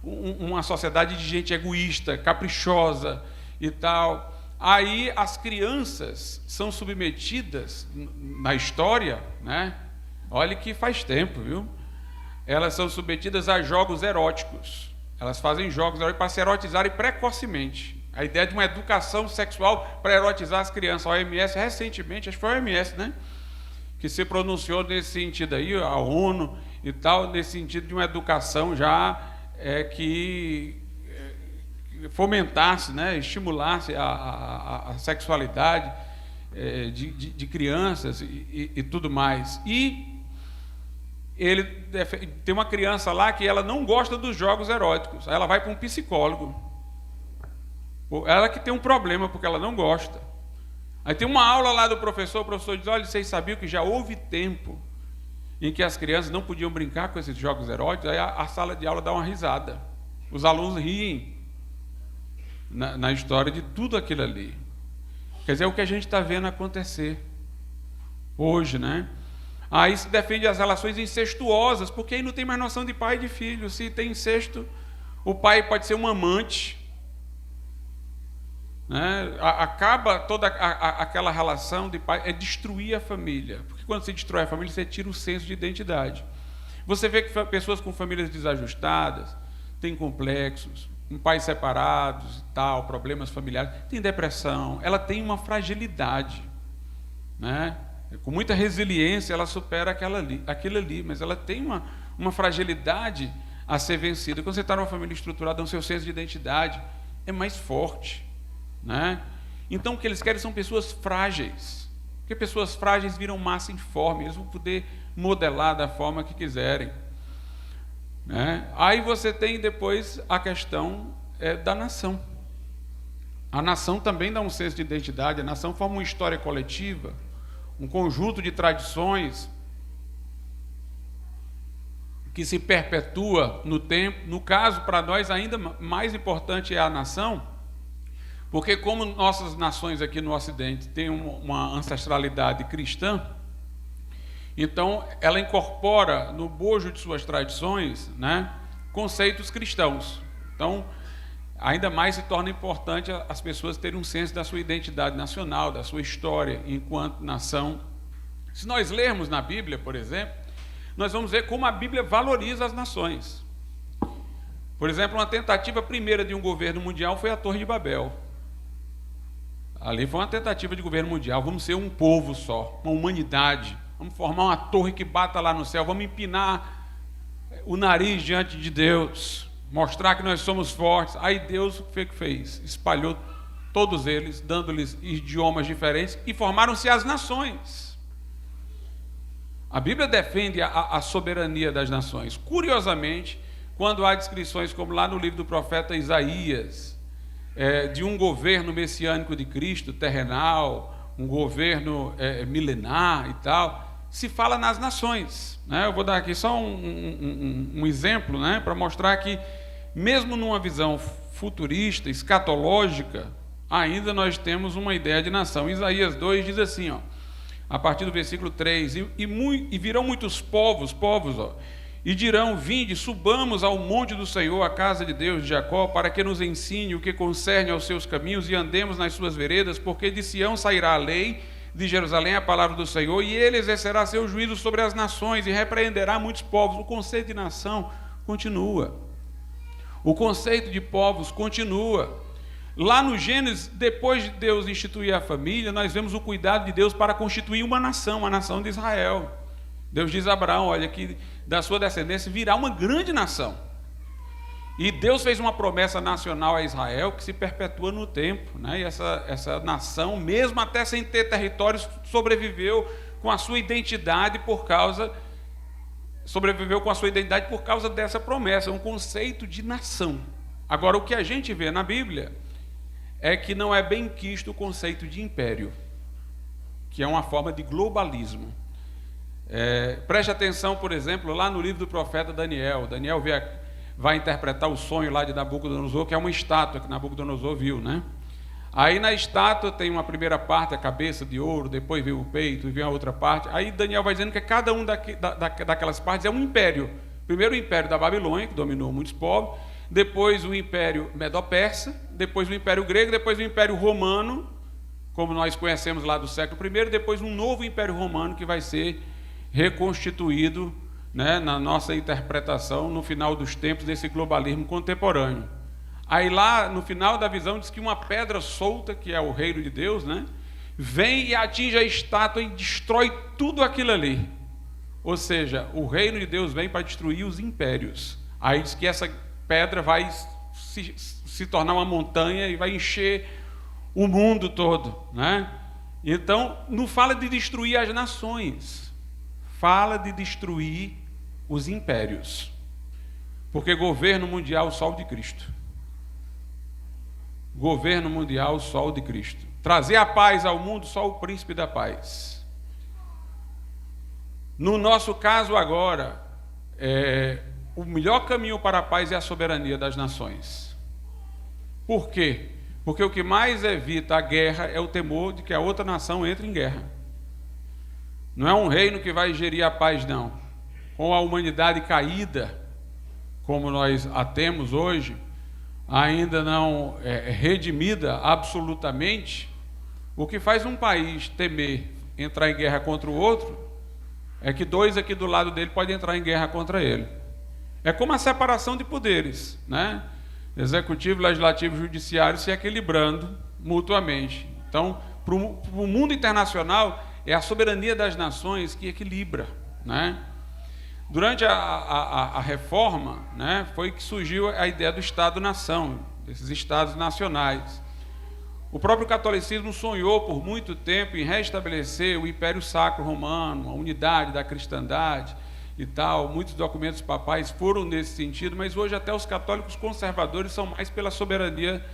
uma sociedade de gente egoísta, caprichosa e tal. Aí as crianças são submetidas na história, né? Olha que faz tempo, viu? Elas são submetidas a jogos eróticos. Elas fazem jogos eróticos para se erotizarem precocemente. A ideia de uma educação sexual para erotizar as crianças. A OMS recentemente, acho que foi a OMS, né? Que se pronunciou nesse sentido aí, a ONU e tal, nesse sentido de uma educação já que fomentasse, né, estimulasse a sexualidade, de crianças e tudo mais. E tem uma criança lá que ela não gosta dos jogos eróticos, aí ela vai para um psicólogo. Ela que tem um problema porque ela não gosta. Aí tem uma aula lá do professor, o professor diz: olha, vocês sabiam que já houve tempo em que as crianças não podiam brincar com esses jogos eróticos? Aí a sala de aula dá uma risada, os alunos riem na história de tudo aquilo ali. Quer dizer, é o que a gente está vendo acontecer hoje, né? Aí se defende as relações incestuosas, porque aí não tem mais noção de pai e de filho. Se tem incesto, o pai pode ser um amante, né? Acaba toda aquela relação de pai, é destruir a família, porque quando você destrói a família, você tira o senso de identidade. Você vê que pessoas com famílias desajustadas têm complexos, com pais separados e tal, problemas familiares, tem depressão, ela tem uma fragilidade, né? Com muita resiliência ela supera aquilo ali, mas ela tem uma fragilidade a ser vencida. Quando você está numa família estruturada, o seu senso de identidade é mais forte, né? Então o que eles querem são pessoas frágeis, porque pessoas frágeis viram massa informe, eles vão poder modelar da forma que quiserem, né? Aí você tem depois a questão da nação. A nação também dá um senso de identidade, a nação forma uma história coletiva, um conjunto de tradições que se perpetua no tempo. No caso, para nós, ainda mais importante é a nação, porque como nossas nações aqui no Ocidente têm uma ancestralidade cristã, então ela incorpora no bojo de suas tradições, né, conceitos cristãos. Então, ainda mais se torna importante as pessoas terem um senso da sua identidade nacional, da sua história enquanto nação. Se nós lermos na Bíblia, por exemplo, nós vamos ver como a Bíblia valoriza as nações. Por exemplo, uma tentativa primeira de um governo mundial foi a Torre de Babel. Ali foi uma tentativa de governo mundial. Vamos ser um povo só, uma humanidade. Vamos formar uma torre que bata lá no céu. Vamos empinar o nariz diante de Deus, mostrar que nós somos fortes. Aí Deus, o que fez? Espalhou todos eles, dando-lhes idiomas diferentes, e formaram-se as nações. A Bíblia defende a soberania das nações. Curiosamente, quando há descrições, como lá no livro do profeta Isaías, de um governo messiânico de Cristo, terrenal, um governo milenar e tal, se fala nas nações, né? Eu vou dar aqui só um exemplo, né, para mostrar que, mesmo numa visão futurista, escatológica, ainda nós temos uma ideia de nação. Isaías 2 diz assim, ó, a partir do versículo 3, e virão muitos povos, ó, e dirão: vinde, subamos ao monte do Senhor, a casa de Deus de Jacó, para que nos ensine o que concerne aos seus caminhos e andemos nas suas veredas, porque de Sião sairá a lei, de Jerusalém a palavra do Senhor, e ele exercerá seu juízo sobre as nações e repreenderá muitos povos. O conceito de nação continua. O conceito de povos continua. Lá no Gênesis, depois de Deus instituir a família, nós vemos o cuidado de Deus para constituir uma nação, a nação de Israel. Deus diz a Abraão: olha, que da sua descendência virá uma grande nação. E Deus fez uma promessa nacional a Israel que se perpetua no tempo, né? E essa nação, mesmo até sem ter territórios, sobreviveu com a sua identidade por causa dessa promessa, um conceito de nação. Agora, o que a gente vê na Bíblia é que não é bem quisto o conceito de império, que é uma forma de globalismo. Preste atenção, por exemplo, lá no livro do profeta Daniel. Daniel vai interpretar o sonho lá de Nabucodonosor, que é uma estátua que Nabucodonosor viu, né? Aí na estátua tem uma primeira parte, a cabeça de ouro, depois vem o peito, e vem a outra parte. Aí Daniel vai dizendo que cada um daquelas partes é um império. Primeiro o império da Babilônia, que dominou muitos povos, depois o império medo-persa, depois o império grego, depois o império romano, como nós conhecemos lá do século I, depois um novo império romano que vai ser reconstituído, né, na nossa interpretação no final dos tempos desse globalismo contemporâneo. Aí lá no final da visão diz que uma pedra solta, que é o reino de Deus, né, vem e atinge a estátua e destrói tudo aquilo ali. Ou seja, o reino de Deus vem para destruir os impérios. Aí diz que essa pedra vai se tornar uma montanha e vai encher o mundo todo, né? Então não fala de destruir as nações, fala de destruir os impérios. Porque governo mundial, só o de Cristo. Governo mundial, só o de Cristo. Trazer a paz ao mundo, só o príncipe da paz. No nosso caso agora, o melhor caminho para a paz é a soberania das nações. Por quê? Porque o que mais evita a guerra é o temor de que a outra nação entre em guerra. Não é um reino que vai gerir a paz, não. Com a humanidade caída, como nós a temos hoje, ainda não redimida absolutamente, o que faz um país temer entrar em guerra contra o outro é que dois aqui do lado dele podem entrar em guerra contra ele. É como a separação de poderes, né? Executivo, legislativo e judiciário se equilibrando mutuamente. Então, para o mundo internacional, é a soberania das nações que equilibra, né? Durante a reforma, né, foi que surgiu a ideia do Estado-nação, desses estados nacionais. O próprio catolicismo sonhou por muito tempo em restabelecer o Império Sacro Romano, a unidade da cristandade e tal. Muitos documentos papais foram nesse sentido, mas hoje até os católicos conservadores são mais pela soberania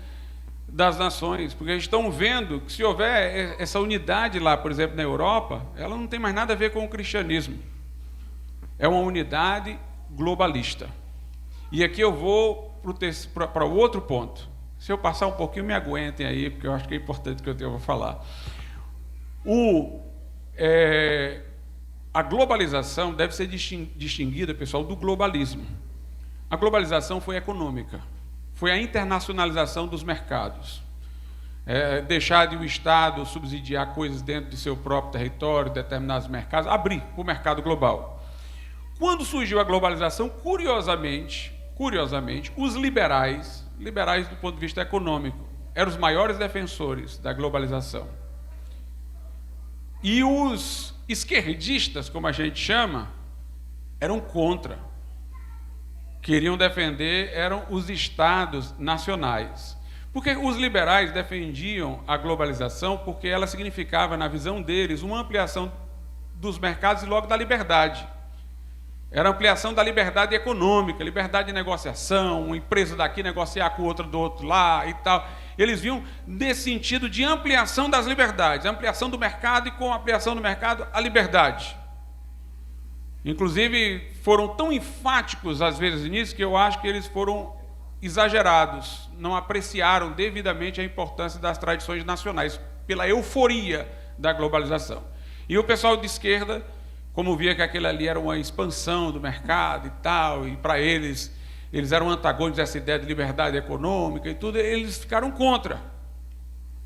das nações, porque eles estão vendo que se houver essa unidade lá, por exemplo, na Europa, ela não tem mais nada a ver com o cristianismo. É uma unidade globalista. E aqui eu vou para o outro ponto. Se eu passar um pouquinho, me aguentem aí, porque eu acho que é importante que eu vou falar. A globalização deve ser distinguida, pessoal, do globalismo. A globalização foi econômica, foi a internacionalização dos mercados. Deixar de o Estado subsidiar coisas dentro de seu próprio território, determinados mercados, abrir para o mercado global. Quando surgiu a globalização, curiosamente, os liberais do ponto de vista econômico, eram os maiores defensores da globalização. E os esquerdistas, como a gente chama, eram contra. Queriam defender, eram os estados nacionais. Porque os liberais defendiam a globalização porque ela significava, na visão deles, uma ampliação dos mercados e logo da liberdade. Era ampliação da liberdade econômica, liberdade de negociação, uma empresa daqui negociar com outra do outro lá e tal. Eles viam nesse sentido de ampliação das liberdades, ampliação do mercado e com a ampliação do mercado, a liberdade. Inclusive, foram tão enfáticos às vezes nisso que eu acho que eles foram exagerados, não apreciaram devidamente a importância das tradições nacionais, pela euforia da globalização. E o pessoal de esquerda, como via que aquilo ali era uma expansão do mercado e tal, e para eles eram antagônicos a essa ideia de liberdade econômica e tudo, eles ficaram contra.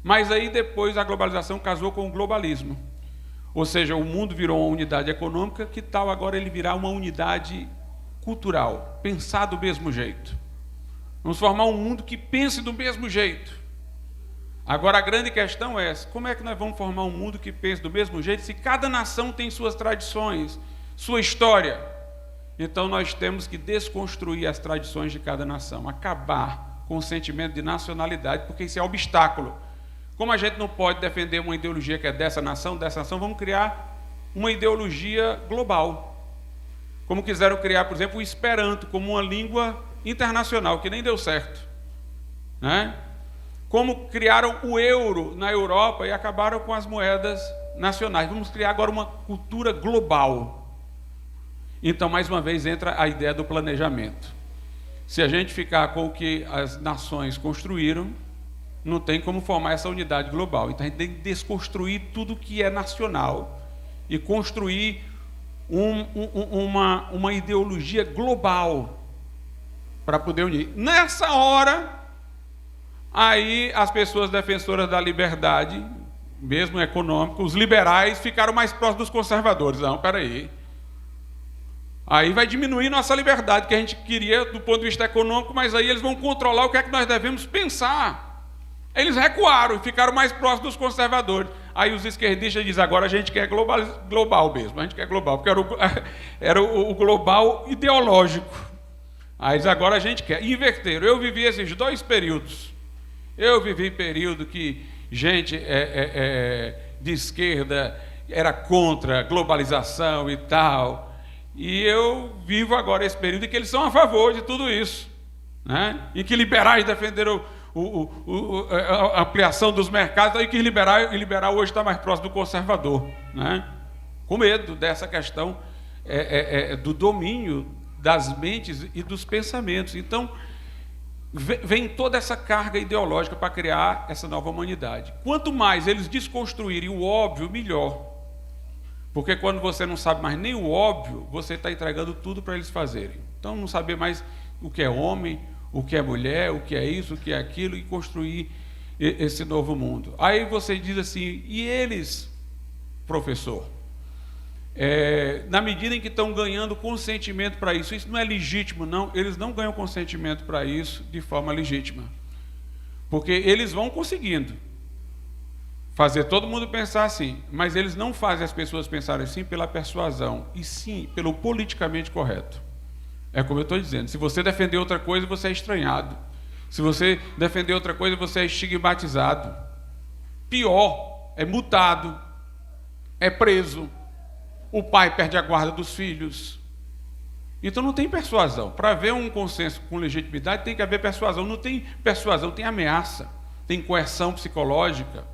Mas aí depois a globalização casou com o globalismo. Ou seja, o mundo virou uma unidade econômica, que tal agora ele virar uma unidade cultural, pensar do mesmo jeito. Vamos formar um mundo que pense do mesmo jeito. Agora a grande questão é, como é que nós vamos formar um mundo que pense do mesmo jeito se cada nação tem suas tradições, sua história? Então nós temos que desconstruir as tradições de cada nação, acabar com o sentimento de nacionalidade, porque isso é obstáculo. Como a gente não pode defender uma ideologia que é dessa nação, vamos criar uma ideologia global. Como quiseram criar, por exemplo, o Esperanto como uma língua internacional, que nem deu certo, né? Como criaram o euro na Europa e acabaram com as moedas nacionais. Vamos criar agora uma cultura global. Então, mais uma vez, entra a ideia do planejamento. Se a gente ficar com o que as nações construíram, não tem como formar essa unidade global. Então, a gente tem que desconstruir tudo que é nacional e construir uma ideologia global para poder unir. Nessa hora, aí as pessoas defensoras da liberdade, mesmo econômica, os liberais, ficaram mais próximos dos conservadores. Não, peraí. Aí vai diminuir nossa liberdade, que a gente queria do ponto de vista econômico, mas aí eles vão controlar o que é que nós devemos pensar. Eles recuaram e ficaram mais próximos dos conservadores. Aí os esquerdistas dizem, agora a gente quer global mesmo, a gente quer global, porque era o global ideológico. Aí agora a gente quer. Inverteram. Eu vivi esses dois períodos. Eu vivi período que gente de esquerda era contra a globalização e tal, E eu vivo agora esse período em que eles são a favor de tudo isso, né? E que liberais defenderam a ampliação dos mercados, e que liberal hoje está mais próximo do conservador, né? Com medo dessa questão do domínio das mentes e dos pensamentos. Então, vem toda essa carga ideológica para criar essa nova humanidade. Quanto mais eles desconstruírem o óbvio, melhor. Porque quando você não sabe mais nem o óbvio, você está entregando tudo para eles fazerem. Então, não saber mais o que é homem, o que é mulher, o que é isso, o que é aquilo, e construir esse novo mundo. Aí você diz assim, e eles, professor? Na medida em que estão ganhando consentimento para isso, isso não é legítimo, não, eles não ganham consentimento para isso de forma legítima, porque eles vão conseguindo fazer todo mundo pensar assim, mas eles não fazem as pessoas pensarem assim pela persuasão, e sim pelo politicamente correto. É como eu estou dizendo, se você defender outra coisa, você é estranhado, se você defender outra coisa, você é estigmatizado, pior, é multado, é preso, o pai perde a guarda dos filhos. Então não tem persuasão. Para haver um consenso com legitimidade, tem que haver persuasão. Não tem persuasão, tem ameaça, tem coerção psicológica.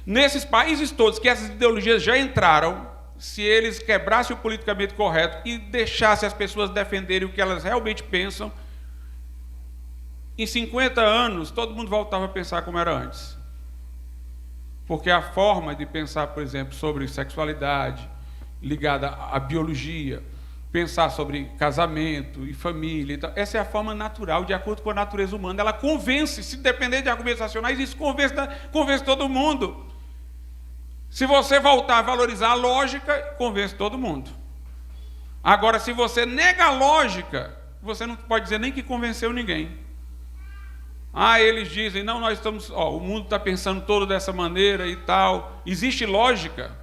Nesses países todos que essas ideologias já entraram, se eles quebrassem o politicamente correto e deixassem as pessoas defenderem o que elas realmente pensam, em 50 anos todo mundo voltava a pensar como era antes. Porque a forma de pensar, por exemplo, sobre sexualidade, ligada à biologia, pensar sobre casamento e família, então, essa é a forma natural, de acordo com a natureza humana. Ela convence, se depender de argumentos racionais, isso convence todo mundo. Se você voltar a valorizar a lógica, convence todo mundo. Agora, se você nega a lógica, você não pode dizer nem que convenceu ninguém. Eles dizem, não, nós estamos, o mundo está pensando todo dessa maneira e tal. Existe lógica?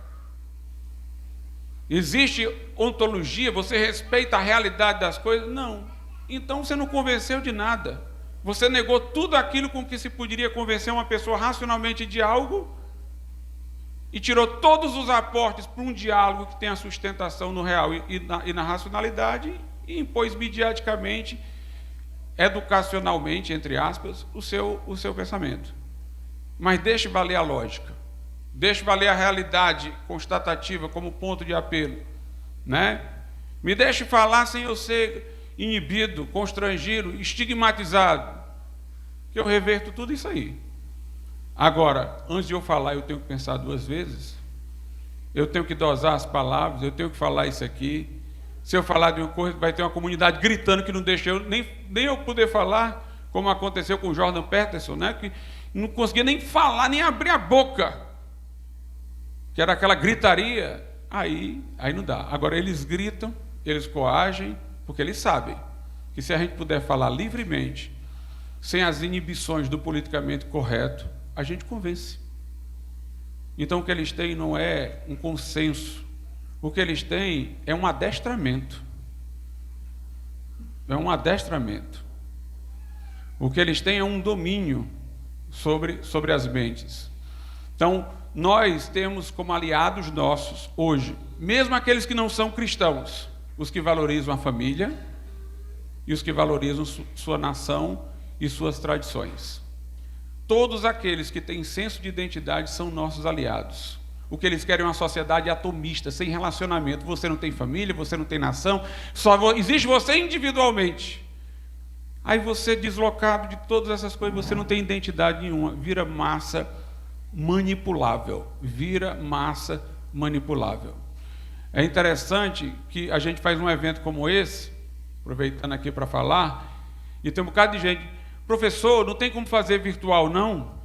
Existe ontologia? Você respeita a realidade das coisas? Não. Então você não convenceu de nada. Você negou tudo aquilo com que se poderia convencer uma pessoa racionalmente de algo e tirou todos os aportes para um diálogo que tem a sustentação no real e na racionalidade e impôs mediaticamente, educacionalmente, entre aspas, o seu pensamento. Mas deixe valer a lógica, deixe valer a realidade constatativa como ponto de apelo, né? Me deixe falar sem eu ser inibido, constrangido, estigmatizado, que eu reverto tudo isso aí. Agora, antes de eu falar, eu tenho que pensar duas vezes, eu tenho que dosar as palavras, eu tenho que falar isso aqui. Se eu falar de uma coisa, vai ter uma comunidade gritando que não deixa nem eu poder falar, como aconteceu com o Jordan Peterson, né? Que não conseguia nem falar, nem abrir a boca, que era aquela gritaria. Aí não dá. Agora eles gritam, eles coagem, porque eles sabem que se a gente puder falar livremente, sem as inibições do politicamente correto, a gente convence. Então o que eles têm não é um consenso. O que eles têm é um adestramento. É um adestramento. O que eles têm é um domínio sobre as mentes. Então, nós temos como aliados nossos, hoje, mesmo aqueles que não são cristãos, os que valorizam a família e os que valorizam sua nação e suas tradições. Todos aqueles que têm senso de identidade são nossos aliados. O que eles querem é uma sociedade atomista, sem relacionamento. Você não tem família, você não tem nação, só existe você individualmente. Aí você, deslocado de todas essas coisas, você não tem identidade nenhuma, vira massa manipulável. Vira massa manipulável. É interessante que a gente faz um evento como esse, aproveitando aqui para falar, e tem um bocado de gente, professor, não tem como fazer virtual, não?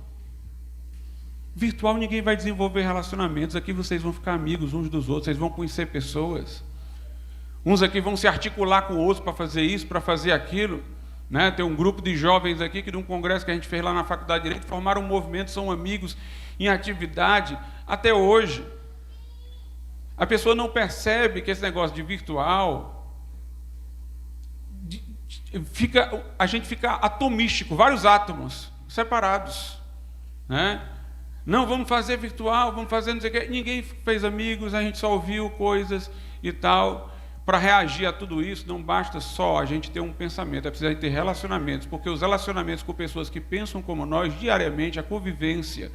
Virtual ninguém vai desenvolver relacionamentos, aqui vocês vão ficar amigos uns dos outros, vocês vão conhecer pessoas. Uns aqui vão se articular com outros para fazer isso, para fazer aquilo, né? Tem um grupo de jovens aqui que de um congresso que a gente fez lá na Faculdade de Direito, formaram um movimento, são amigos em atividade até hoje. A pessoa não percebe que esse negócio de virtual, a gente fica atomístico, vários átomos separados, né? Não, vamos fazer virtual, vamos fazer não sei o quê. Ninguém fez amigos, a gente só ouviu coisas e tal. Para reagir a tudo isso, não basta só a gente ter um pensamento, é preciso ter relacionamentos, porque os relacionamentos com pessoas que pensam como nós, diariamente, a convivência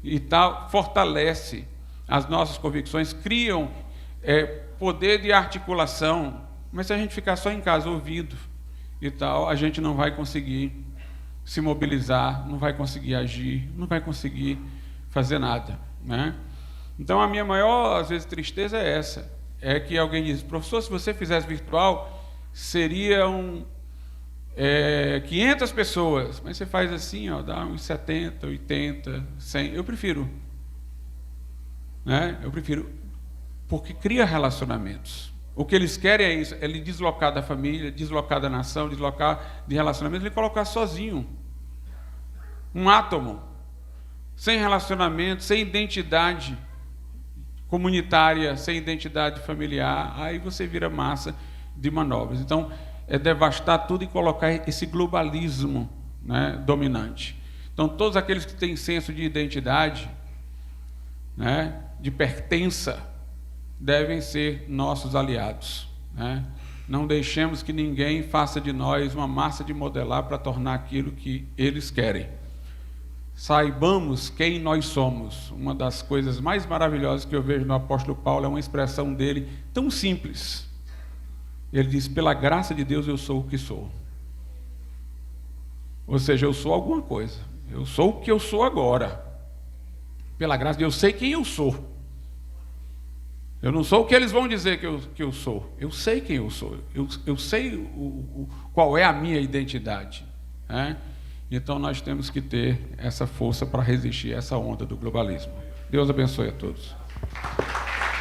e tal, fortalece as nossas convicções, criam poder de articulação. Mas se a gente ficar só em casa ouvindo e tal, a gente não vai conseguir se mobilizar, não vai conseguir agir, não vai conseguir fazer nada, né? Então a minha maior, às vezes, tristeza é essa, é que alguém diz: professor, se você fizesse virtual, seriam 500 pessoas, mas você faz assim, ó, dá uns 70, 80, 100, eu prefiro, né? Eu prefiro, porque cria relacionamentos. O que eles querem é isso, é ele deslocar da família, deslocar da nação, deslocar de relacionamentos, ele colocar sozinho. Um átomo, sem relacionamento, sem identidade comunitária, sem identidade familiar, aí você vira massa de manobras. Então, é devastar tudo e colocar esse globalismo, né, dominante. Então, todos aqueles que têm senso de identidade, né, de pertença, devem ser nossos aliados, né? Não deixemos que ninguém faça de nós uma massa de modelar para tornar aquilo que eles querem. Saibamos quem nós somos. Uma das coisas mais maravilhosas que eu vejo no apóstolo Paulo é uma expressão dele tão simples. Ele diz: pela graça de Deus eu sou o que sou. Ou seja, eu sou alguma coisa. Eu sou o que eu sou agora. Pela graça de Deus, eu sei quem eu sou. Eu não sou o que eles vão dizer que eu sou. Eu sei quem eu sou. Eu sei qual é a minha identidade, né? Então nós temos que ter essa força para resistir a essa onda do globalismo. Deus abençoe a todos.